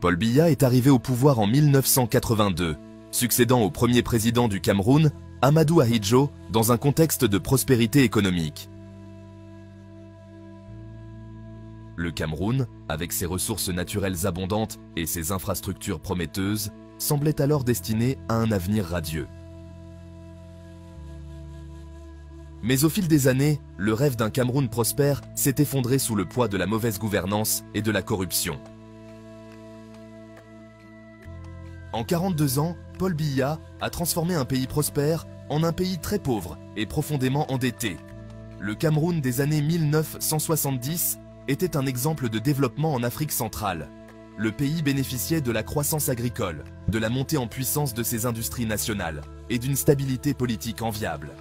Paul Biya est arrivé au pouvoir en 1982, succédant au premier président du Cameroun, Amadou Ahidjo, dans un contexte de prospérité économique. Le Cameroun, avec ses ressources naturelles abondantes et ses infrastructures prometteuses, semblait alors destiné à un avenir radieux. Mais au fil des années, le rêve d'un Cameroun prospère s'est effondré sous le poids de la mauvaise gouvernance et de la corruption. En 42 ans, Paul Biya a transformé un pays prospère en un pays très pauvre et profondément endetté. Le Cameroun des années 1970 était un exemple de développement en Afrique centrale. Le pays bénéficiait de la croissance agricole, de la montée en puissance de ses industries nationales et d'une stabilité politique enviable.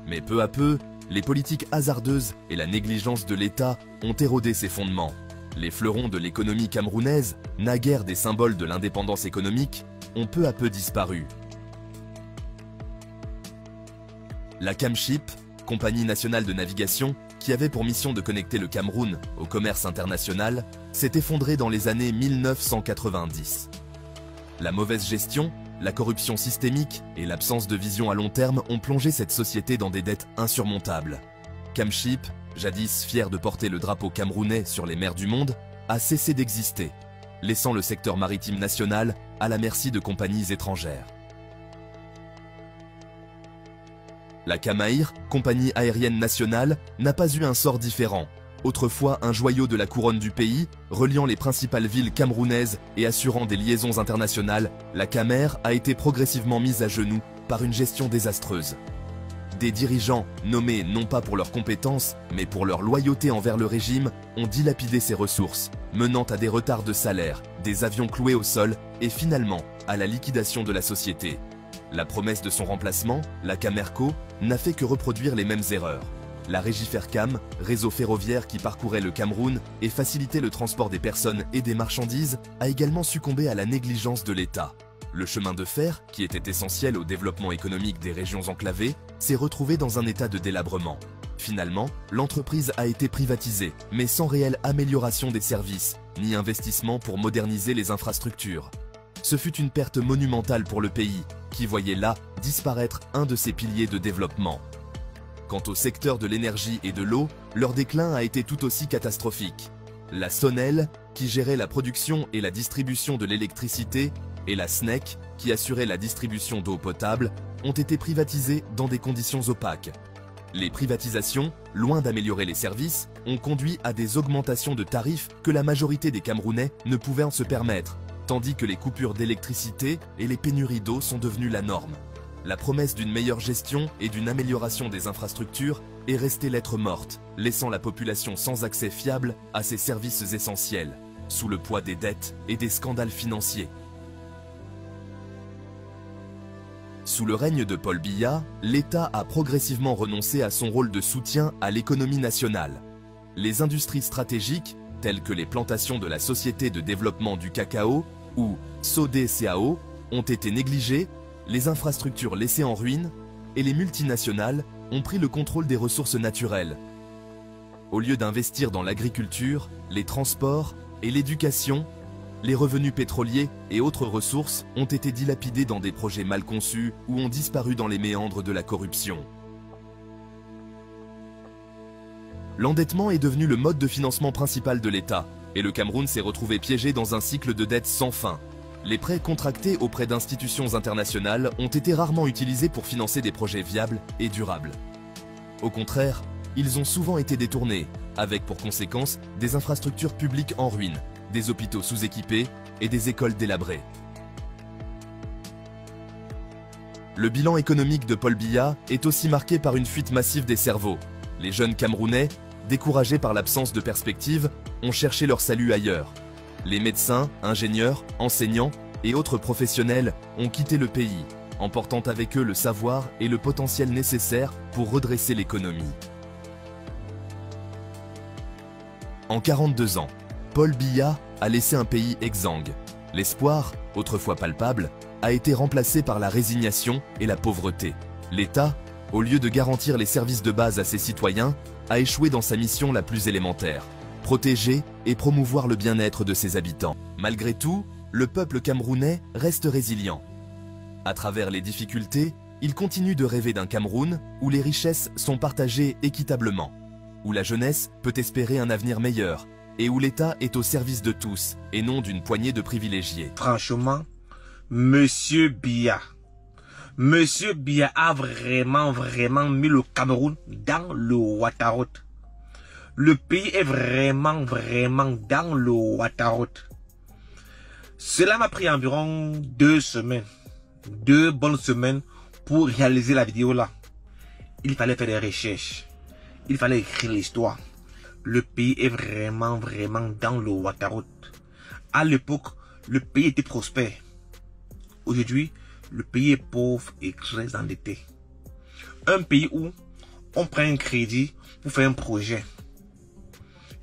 Mais peu à peu, les politiques hasardeuses et la négligence de l'État ont érodé ses fondements. Les fleurons de l'économie camerounaise, naguère des symboles de l'indépendance économique, ont peu à peu disparu. La Camship, compagnie nationale de navigation, qui avait pour mission de connecter le Cameroun au commerce international, s'est effondrée dans les années 1990. La mauvaise gestion, la corruption systémique et l'absence de vision à long terme ont plongé cette société dans des dettes insurmontables. Camship, jadis fier de porter le drapeau camerounais sur les mers du monde, a cessé d'exister, laissant le secteur maritime national à la merci de compagnies étrangères. La Camaïr, compagnie aérienne nationale, n'a pas eu un sort différent. Autrefois un joyau de la couronne du pays, reliant les principales villes camerounaises et assurant des liaisons internationales, la Camer a été progressivement mise à genoux par une gestion désastreuse. Des dirigeants, nommés non pas pour leurs compétences, mais pour leur loyauté envers le régime, ont dilapidé ses ressources, menant à des retards de salaire, des avions cloués au sol et finalement à la liquidation de la société. La promesse de son remplacement, la Camerco, n'a fait que reproduire les mêmes erreurs. La Régie Fercam, réseau ferroviaire qui parcourait le Cameroun et facilitait le transport des personnes et des marchandises, a également succombé à la négligence de l'État. Le chemin de fer, qui était essentiel au développement économique des régions enclavées, s'est retrouvé dans un état de délabrement. Finalement, l'entreprise a été privatisée, mais sans réelle amélioration des services, ni investissement pour moderniser les infrastructures. Ce fut une perte monumentale pour le pays, qui voyait là disparaître un de ses piliers de développement. Quant au secteur de l'énergie et de l'eau, leur déclin a été tout aussi catastrophique. La Sonel, qui gérait la production et la distribution de l'électricité, et la SNEC, qui assurait la distribution d'eau potable, ont été privatisées dans des conditions opaques. Les privatisations, loin d'améliorer les services, ont conduit à des augmentations de tarifs que la majorité des Camerounais ne pouvaient se permettre, tandis que les coupures d'électricité et les pénuries d'eau sont devenues la norme. La promesse d'une meilleure gestion et d'une amélioration des infrastructures est restée lettre morte, laissant la population sans accès fiable à ces services essentiels, sous le poids des dettes et des scandales financiers. Sous le règne de Paul Biya, l'État a progressivement renoncé à son rôle de soutien à l'économie nationale. Les industries stratégiques, telles que les plantations de la Société de développement du cacao, ou SODCAO, ont été négligées, les infrastructures laissées en ruine, et les multinationales ont pris le contrôle des ressources naturelles. Au lieu d'investir dans l'agriculture, les transports et l'éducation, les revenus pétroliers et autres ressources ont été dilapidés dans des projets mal conçus ou ont disparu dans les méandres de la corruption. L'endettement est devenu le mode de financement principal de l'État, et le Cameroun s'est retrouvé piégé dans un cycle de dettes sans fin. Les prêts contractés auprès d'institutions internationales ont été rarement utilisés pour financer des projets viables et durables. Au contraire, ils ont souvent été détournés, avec pour conséquence des infrastructures publiques en ruine, des hôpitaux sous-équipés et des écoles délabrées. Le bilan économique de Paul Biya est aussi marqué par une fuite massive des cerveaux. Les jeunes Camerounais, découragés par l'absence de perspective, ont cherché leur salut ailleurs. Les médecins, ingénieurs, enseignants et autres professionnels ont quitté le pays, emportant avec eux le savoir et le potentiel nécessaires pour redresser l'économie. En 42 ans, Paul Biya a laissé un pays exsangue. L'espoir, autrefois palpable, a été remplacé par la résignation et la pauvreté. L'État, au lieu de garantir les services de base à ses citoyens, a échoué dans sa mission la plus élémentaire, protéger et promouvoir le bien-être de ses habitants. Malgré tout, le peuple camerounais reste résilient. À travers les difficultés, il continue de rêver d'un Cameroun où les richesses sont partagées équitablement, où la jeunesse peut espérer un avenir meilleur et où l'État est au service de tous et non d'une poignée de privilégiés. Franchement, Monsieur Biya a vraiment mis le Cameroun dans le waterroute. Le pays est vraiment dans le waterroute. Cela m'a pris environ 2 semaines, 2 bonnes semaines pour réaliser la vidéo là. Il fallait faire des recherches, il fallait écrire l'histoire. Le pays est vraiment dans le waterroute. À l'époque, le pays était prospère. Aujourd'hui, le pays est pauvre et très endetté. Un pays où on prend un crédit pour faire un projet.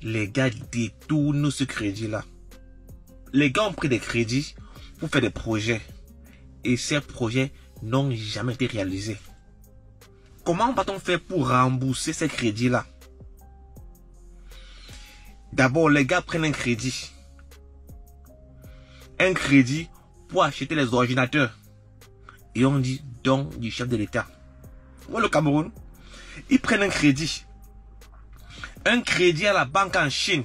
Les gars détournent ce crédit-là. Les gars ont pris des crédits pour faire des projets. Et ces projets n'ont jamais été réalisés. Comment va-t-on faire pour rembourser ces crédits-là? D'abord, les gars prennent un crédit. Un crédit pour acheter les ordinateurs. Et on dit don du chef de l'État. Ou le Cameroun, ils prennent un crédit. Un crédit à la banque en Chine.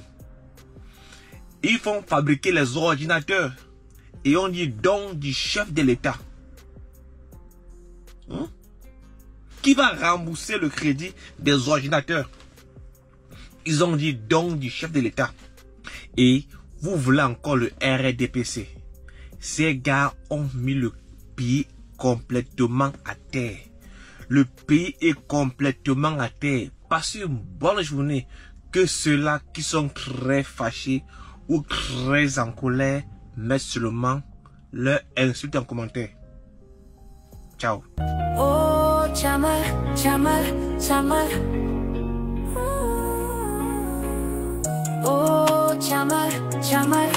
Ils font fabriquer les ordinateurs. Et on dit don du chef de l'État. Qui va rembourser le crédit des ordinateurs? Ils ont dit don du chef de l'État. Et vous voulez encore le RDPC. Ces gars ont mis le pays complètement à terre. Le pays est complètement à terre. Passez une bonne journée. Que ceux-là qui sont très fâchés ou très en colère mettent seulement leur insulte en commentaire. Ciao. Oh, Jamal, Jamal, Jamal. Oh, Jamal, Jamal.